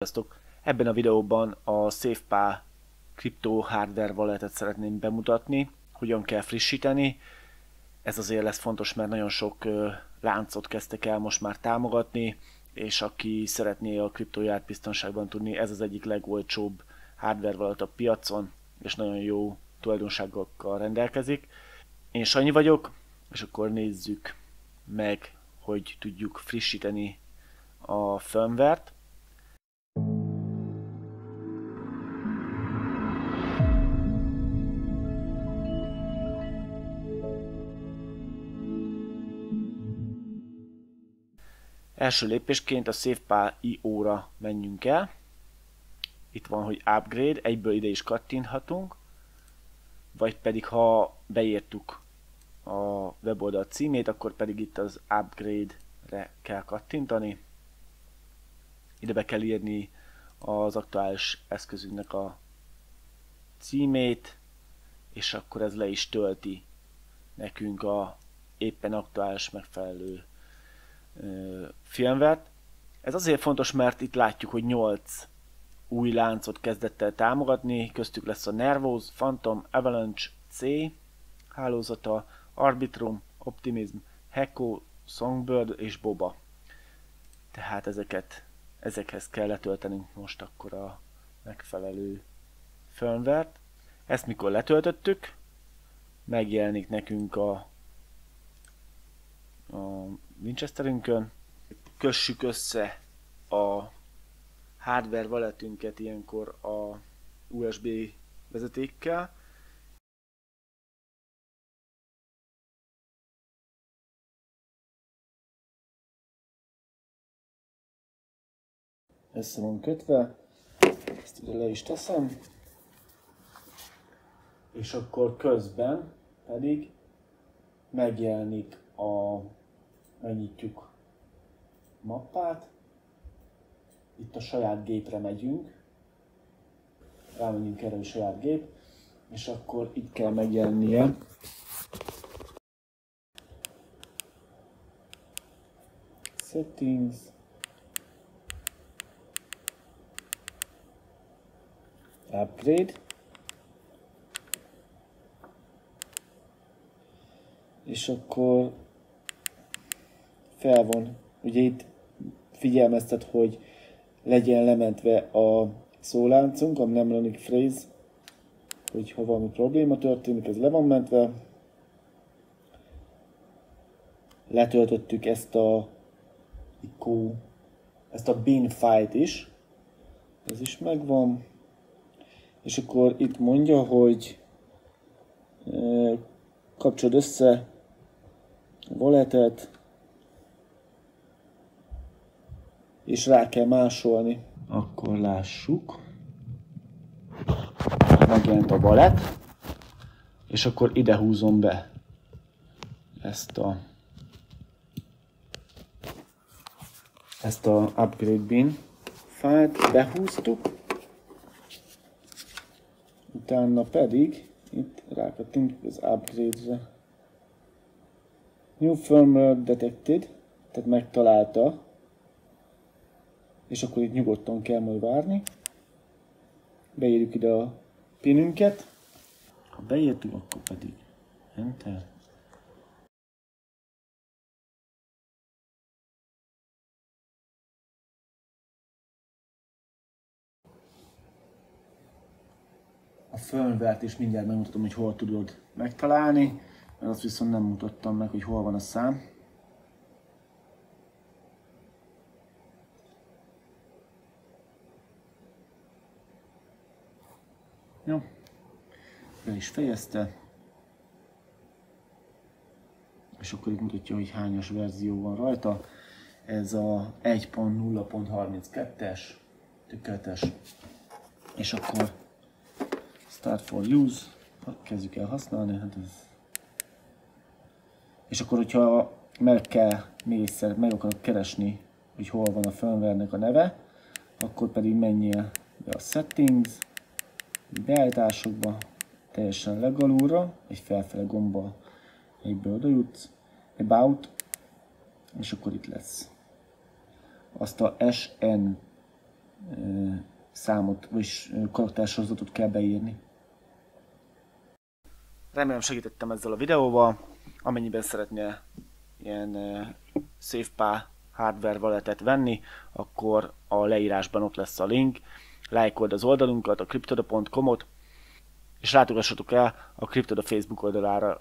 Sziasztok! Ebben a videóban a SafePal Crypto Hardware Wallet-et szeretném bemutatni, hogyan kell frissíteni. Ez azért lesz fontos, mert nagyon sok láncot kezdtek el most már támogatni, és aki szeretné a kriptóját biztonságban tudni, ez az egyik legolcsóbb hardware wallet a piacon, és nagyon jó tulajdonságokkal rendelkezik. Én Sanyi vagyok, és akkor nézzük meg, hogy tudjuk frissíteni a firmware-t. Első lépésként a SafePal IO-ra menjünk el. Itt van, hogy Upgrade, egyből ide is kattinthatunk. Vagy pedig, ha beírtuk a weboldal címét, akkor pedig itt az Upgrade-re kell kattintani. Ide be kell írni az aktuális eszközünknek a címét, és akkor ez le is tölti nekünk a éppen aktuális megfelelő firmware-t. Ez azért fontos, mert itt látjuk, hogy 8 új láncot kezdett el támogatni, köztük lesz a Nervos, Phantom, Avalanche, C hálózata, Arbitrum, Optimism, Hekko, Songbird és Boba. Tehát ezekhez kell letöltenünk most akkor a megfelelő firmware-t. Ezt mikor letöltöttük, megjelenik nekünk a Winchesterünkön. Kössük össze a hardware walletünket ilyenkor a USB vezetékkel. Össze van kötve, ezt ide le is teszem, és akkor közben pedig megjelenik megnyitjuk mappát, itt a saját gépre megyünk, rámegyünk erre a saját gép, és akkor itt kell megjelennie Settings, Upgrade, és akkor fel van, ugye itt figyelmeztet, hogy legyen lementve a szóláncunk, a mnemonic phrase, hogy ha valami probléma történik, ez le van mentve. Letöltöttük ezt a bin file-t is, ez is megvan, és akkor itt mondja, hogy kapcsolod össze a walletet, és rá kell másolni. Akkor lássuk. Megjelent a wallet, és akkor ide húzom be ezt a upgrade bin fájlt, behúztuk. Utána pedig itt rákattintjuk az upgrade-re. New firmware detected, tehát megtalálta, és akkor itt nyugodtan kell majd várni. Beírjuk ide a pinünket. Ha beírtuk, akkor pedig Enter. A firmware-t is mindjárt megmutatom, hogy hol tudod megtalálni, mert azt viszont nem mutattam meg, hogy hol van a szám. Jó, be is fejezte, és akkor itt mutatja, hogy hányas verzió van rajta. Ez a 1.0.32-es, tökéletes, és akkor Start for Use, kezdjük el használni, hát ez. És akkor, hogyha meg akarok keresni, hogy hol van a firmware-nek a neve, akkor pedig menjél be a Settings, beállításokba, teljesen legalulra, egy felfele gombbal egyből oda jutsz, About, és akkor itt lesz. Azt a SN számot, vagyis karaktersorozatot kell beírni. Remélem segítettem ezzel a videóval. Amennyiben szeretnél ilyen SafePal hardware walletet venni, akkor a leírásban ott lesz a link. Lájkold az oldalunkat, a cryptoda.com-ot, és látogassatok el a Cryptoda Facebook oldalára